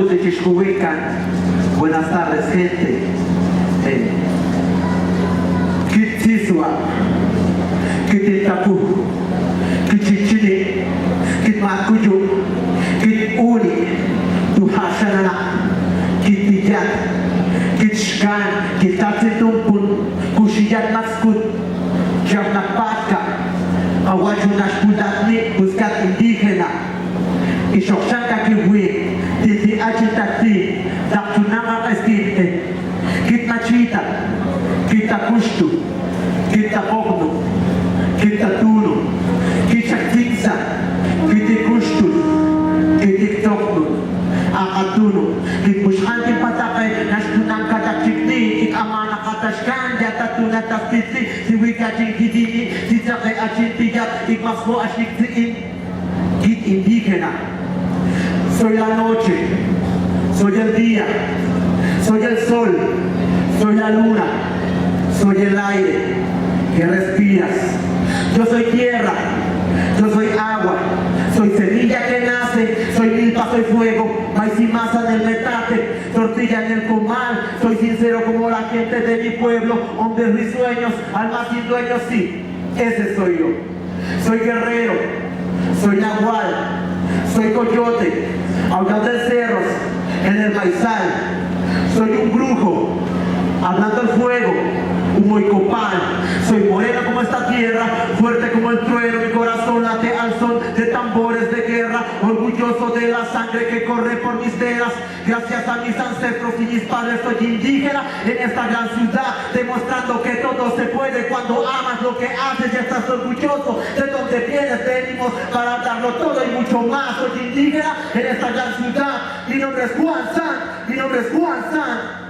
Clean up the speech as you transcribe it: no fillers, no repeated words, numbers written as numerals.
de Chixcohuecan. Buenas tardes, gente. Kitsiswa, Kititapu, Kichichini, Kitmakuyu, Kituli, Tuhasana, Kitijat, Kitshkan, Kitatitumpun, Kushiyat Naskut, Jamnapatka, Awajunash Buscat indígena, y Shokshanka Kiwi, Titi Achitati, Daktunama Esquite, Kitmachita, Kitakushtu, Kitapogno, Kitatunu, Kichakitsa, Kitikushtu, Kitiktoknu, Akatunu, Kitbushkanti Patake, Nashtunan Katakchikni, Ikamana Katashkan, Yatatuna Tafiti, Siwikachin Kitini, Titake Achintigat, Ikmasmo Ashiktiin, Kit indígena. Soy la noche, soy el día, soy el sol, soy la luna, soy el aire que respiras. Yo soy tierra, yo soy agua, soy semilla que nace, soy milpa, soy fuego, maíz y masa en el metate, tortilla en el comal. Soy sincero como la gente de mi pueblo, hombres risueños, almas sin dueños, sí, ese soy yo. Soy guerrero, soy nahual, soy coyote, hablando de cerros, en el maizal. Soy un brujo, hablando del fuego, humo y copal. Soy moreno como esta tierra, fuerte como el trueno. Mi corazón late al son de tambores de guerra, orgulloso de la sangre que corre por mis venas. Gracias a mis ancestros y mis padres soy indígena en esta gran ciudad, demostrando que todo se puede cuando amas lo que haces y estás orgulloso de donde vienes. Venimos para darlo todo y mucho más. Soy indígena en esta gran ciudad. Mi nombre es Juan San, mi nombre es Juan San.